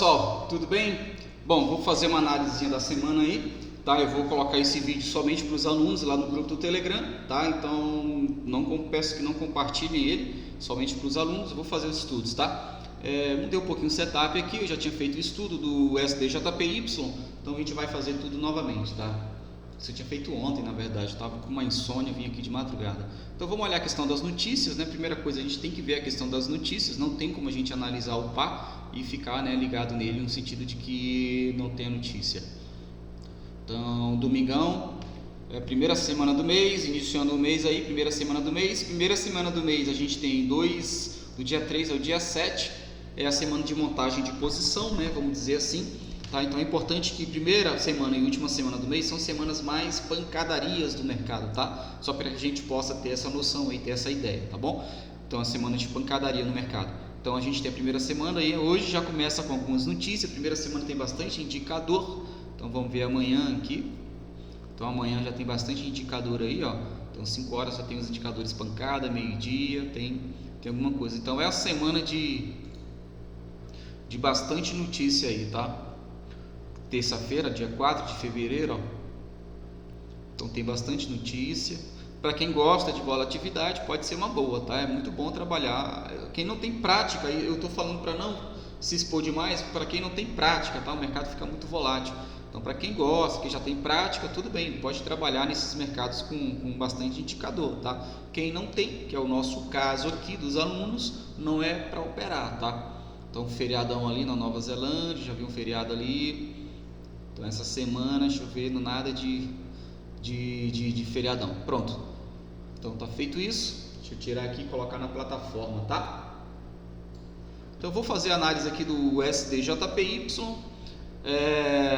pessoal, tudo bem? Bom, vou fazer uma análise da semana aí, tá? Eu vou colocar esse vídeo somente para os alunos lá no grupo do Telegram, tá? Então peço que não compartilhem ele, somente para os alunos. Eu vou fazer os estudos, tá? Mudei um pouquinho o setup aqui, eu já tinha feito o estudo do SDJPY, então a gente vai fazer tudo novamente, tá? Isso eu tinha feito ontem, na verdade, estava com uma insônia, vim aqui de madrugada. Então vamos olhar a questão das notícias, né? Primeira coisa, a gente tem que ver a questão das notícias, não tem como a gente analisar o par e ficar, né, ligado nele no sentido de que não tem a notícia. Então, domingão, primeira semana do mês, iniciando o mês aí, primeira semana do mês a gente tem do dia 3 ao dia 7, é a semana de montagem de posição, né? Vamos dizer assim. Tá, então é importante que primeira semana e última semana do mês são semanas mais pancadarias do mercado, tá? Só para que a gente possa ter essa noção aí, ter essa ideia, tá bom? Então a semana de pancadaria no mercado. Então a gente tem a primeira semana aí, hoje já começa com algumas notícias. A primeira semana tem bastante indicador. Então vamos ver amanhã aqui. Então amanhã já tem bastante indicador aí, ó. Então 5 horas já tem os indicadores pancada, meio-dia, tem alguma coisa. Então é a semana de bastante notícia aí, tá? Terça-feira, dia 4 de fevereiro, ó. Então tem bastante notícia. Para quem gosta de volatilidade, pode ser uma boa, tá? É muito bom trabalhar. Quem não tem prática, eu estou falando para não se expor demais, para quem não tem prática, tá? O mercado fica muito volátil. Então, para quem gosta, que já tem prática, tudo bem, pode trabalhar nesses mercados com bastante indicador, tá? Quem não tem, que é o nosso caso aqui dos alunos, não é para operar, tá? Então, feriadão ali na Nova Zelândia, já vi um feriado ali. Então essa semana chovendo, nada de feriadão. Pronto. Então tá feito isso. Deixa eu tirar aqui e colocar na plataforma, tá? Então eu vou fazer a análise aqui do SDJPY.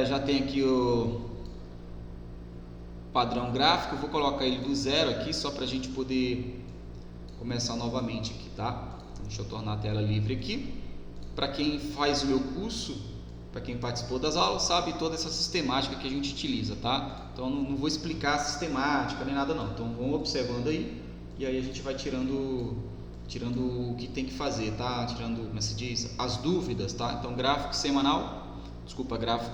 Já tem aqui o padrão gráfico. Eu vou colocar ele do zero aqui só para a gente poder começar novamente aqui, tá? Deixa eu tornar a tela livre aqui. Para quem faz o meu curso, para quem participou das aulas, sabe toda essa sistemática que a gente utiliza, tá? Então não vou explicar a sistemática nem nada não. Então vão observando aí e aí a gente vai tirando o que tem que fazer, tá? Tirando, como se diz, as dúvidas, tá? Então gráfico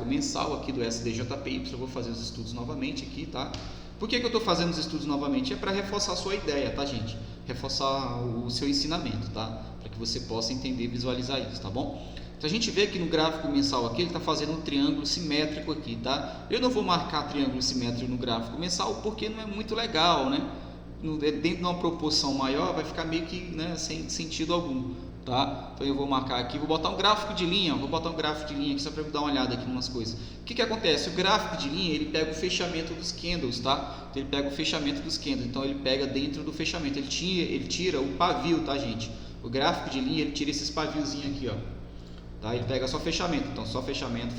mensal aqui do SDJPY, eu vou fazer os estudos novamente aqui, tá? Por que eu estou fazendo os estudos novamente? É para reforçar a sua ideia, tá, gente? Reforçar o seu ensinamento, tá? Para que você possa entender e visualizar isso, tá bom? Então a gente vê aqui no gráfico mensal aqui, ele está fazendo um triângulo simétrico aqui, tá? Eu não vou marcar triângulo simétrico no gráfico mensal porque não é muito legal, né? Dentro de uma proporção maior vai ficar meio que, né, sem sentido algum, tá? Então eu vou marcar aqui, vou botar um gráfico de linha, aqui só para dar uma olhada aqui em umas coisas. O que acontece? O gráfico de linha, ele pega o fechamento dos candles, tá? Então ele pega o fechamento dos candles, então ele pega dentro do fechamento, ele tira o pavio, tá, gente? O gráfico de linha, ele tira esses paviozinhos aqui, ó. Tá? Ele pega só fechamento, então só fechamento.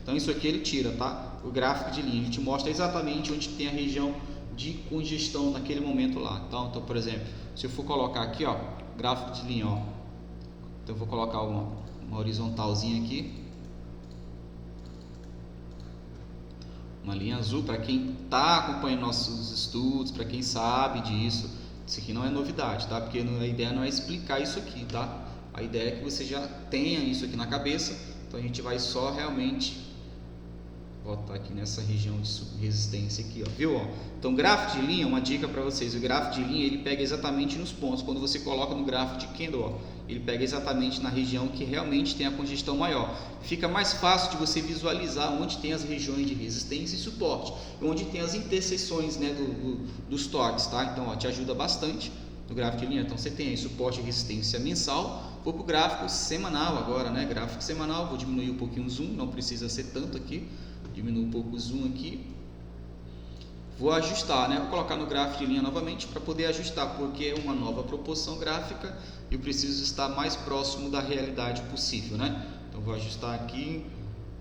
Então isso aqui ele tira, tá? O gráfico de linha, ele te mostra exatamente onde tem a região de congestão naquele momento lá, tá? Então, por exemplo, se eu for colocar aqui, ó, gráfico de linha, ó, então eu vou colocar uma horizontalzinha aqui, uma linha azul para quem está acompanhando nossos estudos, para quem sabe disso. Isso aqui não é novidade, tá? Porque a ideia não é explicar isso aqui, tá? A ideia é que você já tenha isso aqui na cabeça. Então a gente vai só realmente botar aqui nessa região de resistência aqui, ó, viu? Ó? Então gráfico de linha, uma dica para vocês, o gráfico de linha ele pega exatamente nos pontos. Quando você coloca no gráfico de candle, ó, ele pega exatamente na região que realmente tem a congestão maior. Fica mais fácil de você visualizar onde tem as regiões de resistência e suporte, onde tem as interseções, né, dos toques, tá? Então ó, te ajuda bastante no gráfico de linha. Então você tem aí suporte e resistência mensal. Vou para o gráfico semanal agora, né? Gráfico semanal, vou diminuir um pouquinho o zoom, não precisa ser tanto aqui. Diminuo um pouco o zoom aqui. Vou ajustar, né? Vou colocar no gráfico de linha novamente para poder ajustar, porque é uma nova proporção gráfica e eu preciso estar mais próximo da realidade possível, né? Então vou ajustar aqui.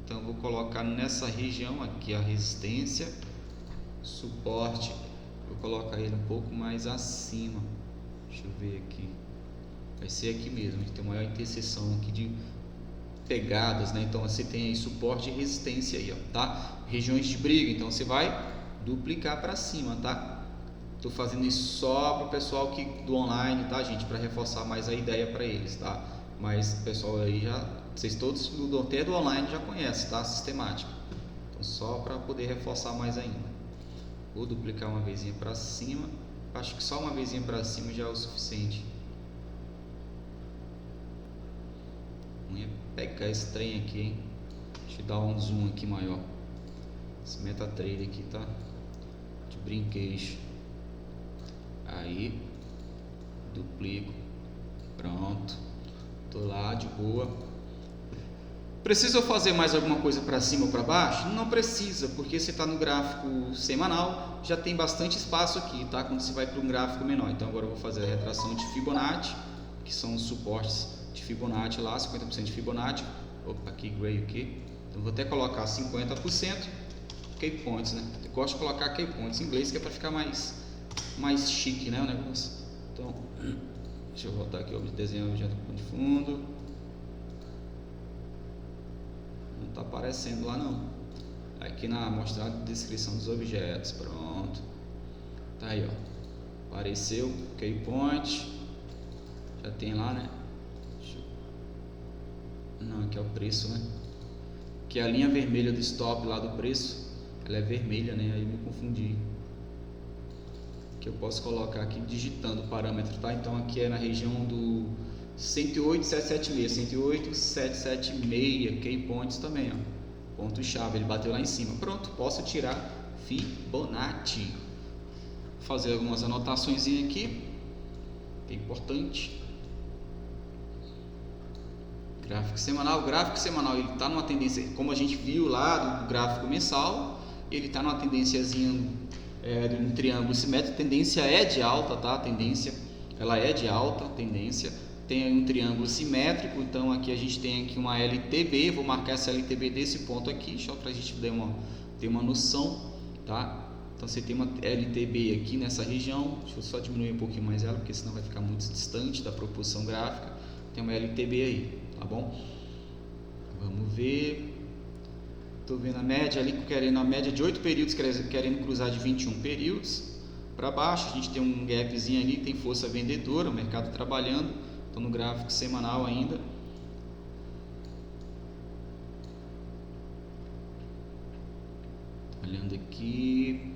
Então vou colocar nessa região aqui a resistência, suporte. Vou colocar ele um pouco mais acima. Deixa eu ver aqui. Vai ser aqui mesmo, a gente tem maior interseção aqui de pegadas, né? Então você tem aí suporte e resistência aí, ó, tá? Regiões de briga, então você vai duplicar para cima, tá? Tô fazendo isso só para o pessoal do online, tá, gente? Para reforçar mais a ideia para eles, tá? Mas o pessoal aí já, vocês todos até do online já conhecem, tá? Sistemática. Então só para poder reforçar mais ainda. Vou duplicar uma vezinha para cima. Acho que só uma vezinha para cima já é o suficiente. Vou pegar esse trem aqui, hein? Deixa eu dar um zoom aqui maior. Esse MetaTrader aqui tá de brinquedo. Aí duplico. Pronto. Tô lá de boa. Precisa eu fazer mais alguma coisa para cima ou para baixo? Não precisa, porque você está no gráfico semanal, já tem bastante espaço aqui, tá? Quando você vai para um gráfico menor. Então agora eu vou fazer a retração de Fibonacci, que são os suportes de Fibonacci lá, 50% de Fibonacci. Opa, aqui gray aqui. Então vou até colocar 50%. Key points, né? Eu gosto de colocar key points em inglês, que é para ficar mais chique, né, o negócio. Então, deixa eu voltar aqui, desenhar o objeto de fundo. Não está aparecendo lá não. Aqui na mostrar a descrição dos objetos. Pronto. Tá aí, ó. Apareceu key point. Já tem lá, né? Não, aqui é o preço, né? Que a linha vermelha do stop lá do preço, ela é vermelha, né? Aí me confundi. Que eu posso colocar aqui digitando o parâmetro, tá? Então aqui é na região do 108,776, 108,776, key points também, ó. Ponto chave, ele bateu lá em cima. Pronto, posso tirar Fibonacci. Vou fazer algumas anotações aqui, que é importante. Gráfico semanal, ele está numa tendência, como a gente viu lá do gráfico mensal, ele está numa tendênciazinha de um triângulo simétrico. Tendência é de alta, tá? Ela é de alta tendência. Tem um triângulo simétrico, então aqui a gente tem aqui uma LTB. Vou marcar essa LTB desse ponto aqui, só para a gente ter uma noção, tá? Então você tem uma LTB aqui nessa região. Deixa eu só diminuir um pouquinho mais ela, porque senão vai ficar muito distante da proporção gráfica. Tem uma LTB aí, tá bom? Vamos ver. Estou vendo a média ali, querendo a média de 8 períodos, querendo cruzar de 21 períodos. Para baixo, a gente tem um gapzinho ali, tem força vendedora, o mercado trabalhando. Estou no gráfico semanal ainda. Olhando aqui.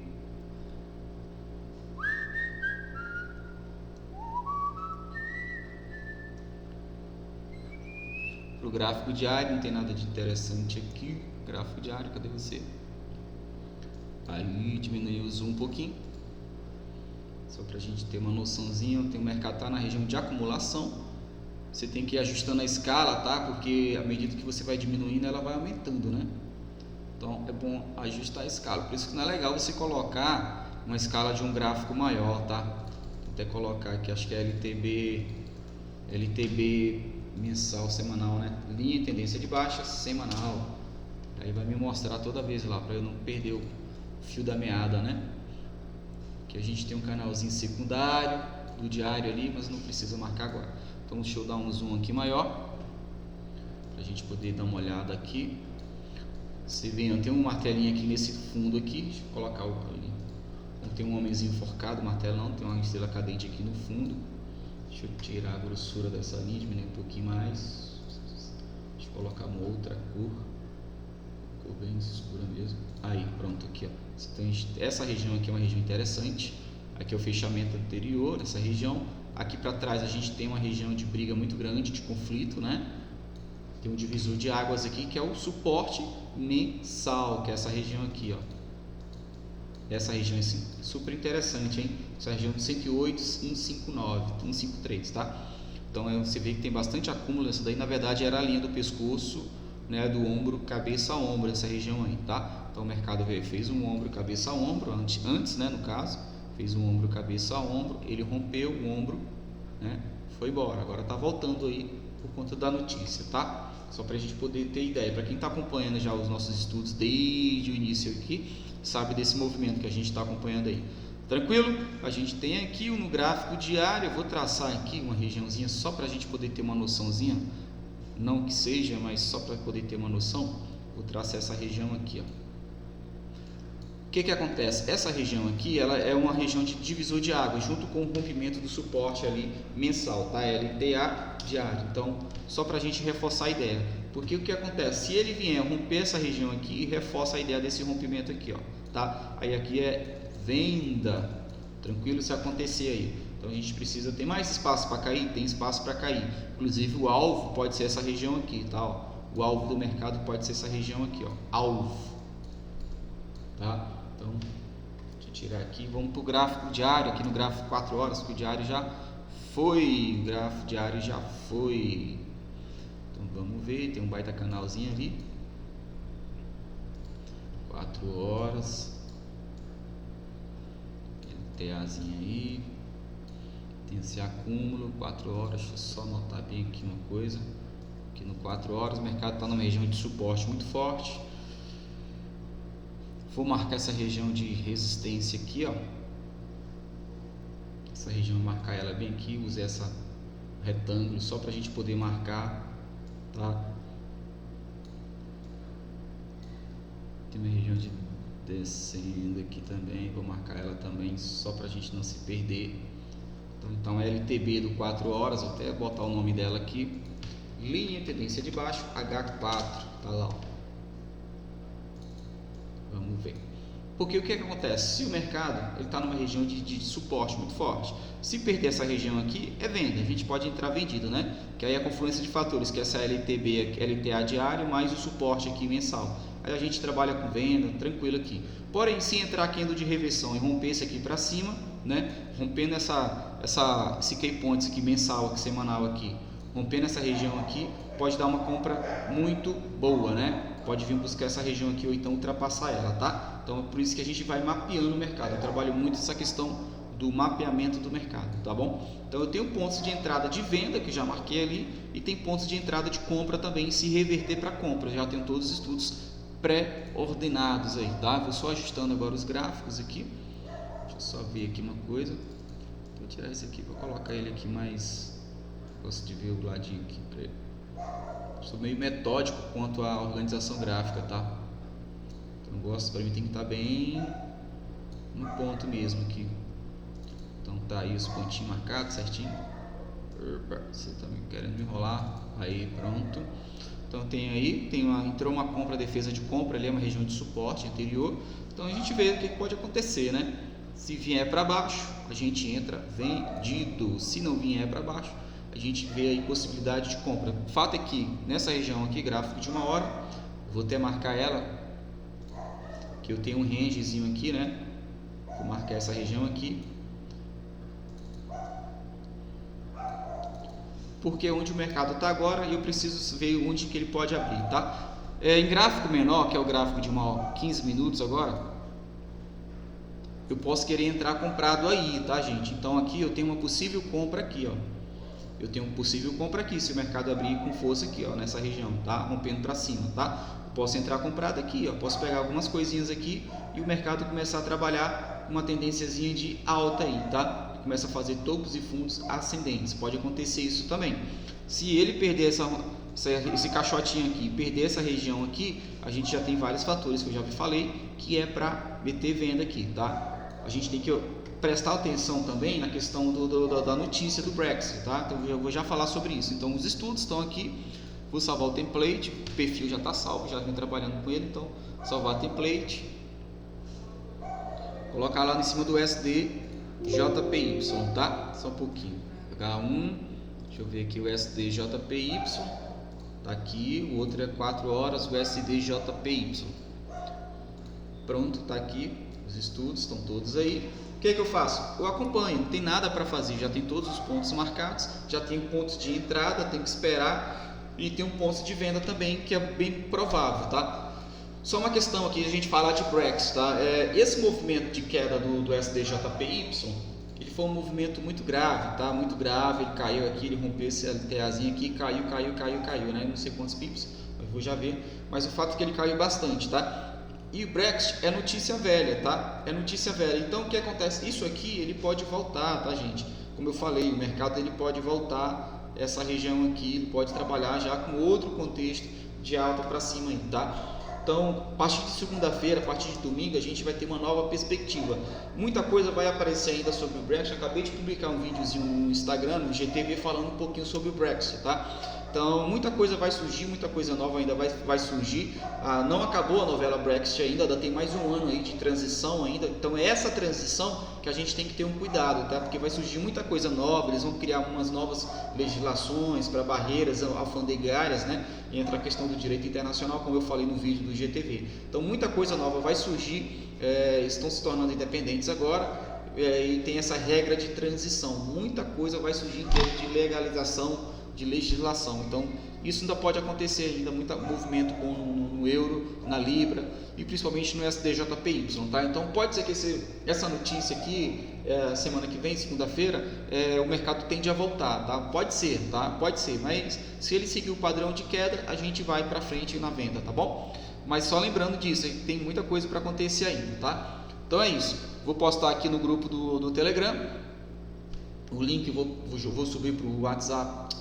Para o gráfico diário, não tem nada de interessante aqui. Gráfico diário, cadê você? Aí diminuiu o zoom um pouquinho, só para a gente ter uma noçãozinha. O mercado está na região de acumulação. Você tem que ir ajustando a escala, tá? Porque à medida que você vai diminuindo, ela vai aumentando, né? Então é bom ajustar a escala. Por isso que não é legal você colocar uma escala de um gráfico maior, tá? Vou até colocar aqui, acho que é LTB mensal, semanal, né? Linha tendência de baixa, semanal. Aí vai me mostrar toda vez lá, para eu não perder o fio da meada, né? Que a gente tem um canalzinho secundário do diário ali, mas não precisa marcar agora. Então deixa eu dar um zoom aqui maior, para a gente poder dar uma olhada aqui. Você vê, tem um martelinho aqui nesse fundo aqui. Deixa eu colocar ali. Não tem um homenzinho forcado, martelão, tem uma estrela cadente aqui no fundo. Deixa eu tirar a grossura dessa linha, diminuir um pouquinho mais. Deixa eu colocar uma outra cor. Cor bem escura mesmo. Aí, pronto, aqui, ó. Então, essa região aqui é uma região interessante. Aqui é o fechamento anterior nessa região. Aqui para trás a gente tem uma região de briga muito grande, de conflito, né? Tem um divisor de águas aqui, que é o suporte mensal, que é essa região aqui, ó. Essa região assim, super interessante, hein? Essa região de 108, 159, 153, tá? Então você vê que tem bastante acúmulo. Essa daí na verdade era a linha do pescoço, né? Do ombro, cabeça a ombro, essa região aí, tá? Então o mercado fez um ombro, cabeça a ombro, antes, né? No caso, fez um ombro, cabeça a ombro, ele rompeu o ombro, né? Foi embora. Agora tá voltando aí por conta da notícia, tá? Só para a gente poder ter ideia. Para quem está acompanhando já os nossos estudos desde o início aqui, sabe desse movimento que a gente está acompanhando aí. Tranquilo? A gente tem aqui no gráfico diário. Eu vou traçar aqui uma regiãozinha só para a gente poder ter uma noçãozinha. Não que seja, mas só para poder ter uma noção. Vou traçar essa região aqui, ó. O que acontece? Essa região aqui, ela é uma região de divisor de água, junto com o rompimento do suporte ali mensal, tá? LTA diário. Então, só para a gente reforçar a ideia. Porque o que acontece? Se ele vier romper essa região aqui, reforça a ideia desse rompimento aqui, ó, tá? Aí aqui é venda, tranquilo se acontecer aí. Então a gente precisa ter mais espaço para cair, tem espaço para cair. Inclusive o alvo pode ser essa região aqui, tá? Ó, o alvo do mercado pode ser essa região aqui, ó, alvo, tá? Então, deixa eu tirar aqui, vamos para o gráfico diário, aqui no gráfico 4 horas, que o diário já foi, o gráfico diário já foi. Então vamos ver, tem um baita canalzinho ali, 4 horas, LTAzinho aí, tem esse acúmulo, 4 horas, deixa eu só anotar bem aqui uma coisa, aqui no 4 horas o mercado está numa região de suporte muito forte. Vou marcar essa região de resistência aqui, ó. Essa região, marcar ela bem aqui, usei essa retângulo só para a gente poder marcar, tá? Tem uma região de descendo aqui também, vou marcar ela também só para a gente não se perder. Então LTB do 4 horas, vou até botar o nome dela aqui, linha tendência de baixo, H4, tá lá, ó. Vamos ver. Porque o que acontece? Se o mercado está numa região de suporte muito forte, se perder essa região aqui, é venda. A gente pode entrar vendido, né? Que aí é a confluência de fatores, que é essa LTB, LTA diário, mais o suporte aqui mensal. Aí a gente trabalha com venda, tranquilo aqui. Porém, se entrar candle de reversão e romper esse aqui para cima, né? Rompendo esse key points aqui mensal, aqui, semanal aqui, rompendo essa região aqui, pode dar uma compra muito boa, né? Pode vir buscar essa região aqui ou então ultrapassar ela, tá? Então é por isso que a gente vai mapeando o mercado. Eu trabalho muito essa questão do mapeamento do mercado, tá bom? Então eu tenho pontos de entrada de venda que já marquei ali e tem pontos de entrada de compra também, se reverter para compra. Já tenho todos os estudos pré-ordenados aí, tá? Vou só ajustando agora os gráficos aqui. Deixa eu só ver aqui uma coisa. Vou tirar esse aqui, vou colocar ele aqui mais. Gosto de ver o ladinho aqui para ele. Sou meio metódico quanto à organização gráfica, tá? Então gosto, para mim tem que estar bem no ponto mesmo aqui. Então tá aí os pontinhos marcados certinho. Você tá me querendo me enrolar? Aí pronto. Então tem aí, entrou uma compra, defesa de compra ali, é uma região de suporte anterior. Então a gente vê o que pode acontecer, né? Se vier para baixo, a gente entra vendido. Se não vier para baixo, a gente vê aí possibilidade de compra. O fato é que nessa região aqui, gráfico de 1 hora, vou até marcar ela, que eu tenho um rangezinho aqui, né? Vou marcar essa região aqui, porque é onde o mercado está agora e eu preciso ver onde que ele pode abrir, tá? Em gráfico menor, que é o gráfico de 15 minutos agora, eu posso querer entrar comprado aí, tá, gente? Então aqui eu tenho uma possível compra aqui, ó. Eu tenho um possível compra aqui, se o mercado abrir com força aqui, ó, nessa região, tá? Rompendo para cima, tá? Eu posso entrar comprado aqui, ó. Posso pegar algumas coisinhas aqui e o mercado começar a trabalhar uma tendênciazinha de alta aí, tá? Começa a fazer topos e fundos ascendentes. Pode acontecer isso também. Se ele perder esse caixotinho aqui, perder essa região aqui, a gente já tem vários fatores que eu já falei, que é para meter venda aqui, tá? A gente tem que prestar atenção também na questão da notícia do Brexit, tá? Então eu vou já falar sobre isso. Então os estudos estão aqui, vou salvar o template, o perfil já está salvo, já vim trabalhando com ele, então salvar template, colocar lá em cima do SDJPY, tá? Só um pouquinho, H1, deixa eu ver aqui o SDJPY, tá aqui, o outro é 4 horas, o SDJPY, pronto, tá aqui, os estudos estão todos aí. O que eu faço? Eu acompanho, não tem nada para fazer, já tem todos os pontos marcados, já tem pontos de entrada, tem que esperar e tem um ponto de venda também que é bem provável, tá? Só uma questão aqui, a gente falar de Brexit, tá? Esse movimento de queda do SDJPY, ele foi um movimento muito grave, tá? Muito grave, ele caiu aqui, ele rompeu esse LTAzinho aqui, caiu, né? Não sei quantos pips, eu vou já ver, mas o fato é que ele caiu bastante, tá? E o Brexit é notícia velha, tá? É notícia velha. Então o que acontece? Isso aqui ele pode voltar, tá, gente? Como eu falei, o mercado ele pode voltar essa região aqui, ele pode trabalhar já com outro contexto de alta para cima aí, tá? Então, a partir de segunda-feira, a partir de domingo, a gente vai ter uma nova perspectiva. Muita coisa vai aparecer ainda sobre o Brexit. Acabei de publicar um videozinho no Instagram, no GTV, falando um pouquinho sobre o Brexit, tá? Então, muita coisa vai surgir, muita coisa nova ainda vai surgir. Não acabou a novela Brexit ainda tem mais um ano aí de transição ainda. Então, é essa transição que a gente tem que ter um cuidado, tá? Porque vai surgir muita coisa nova, eles vão criar umas novas legislações para barreiras alfandegárias, né? E entra a questão do direito internacional, como eu falei no vídeo do GTV. Então, muita coisa nova vai surgir, estão se tornando independentes agora, e tem essa regra de transição. Muita coisa vai surgir em termos de legalização, de legislação. Então, isso ainda pode acontecer ainda, muito movimento bom no euro, na libra e principalmente no SDJPY, tá? Então, pode ser que essa notícia aqui, semana que vem, segunda-feira, o mercado tende a voltar, tá? Pode ser, tá? Pode ser, mas se ele seguir o padrão de queda, a gente vai para frente na venda, tá bom? Mas só lembrando disso, tem muita coisa para acontecer ainda, tá? Então é isso. Vou postar aqui no grupo do Telegram o link, vou subir para o WhatsApp,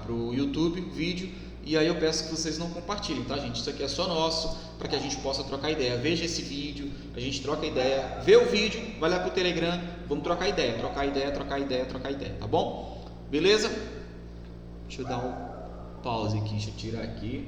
para o YouTube, vídeo, e aí eu peço que vocês não compartilhem, tá, gente? Isso aqui é só nosso, para que a gente possa trocar ideia. Veja esse vídeo, a gente troca ideia, vê o vídeo, vai lá pro Telegram, vamos trocar ideia, tá bom? Beleza? Deixa eu dar um pause aqui, deixa eu tirar aqui.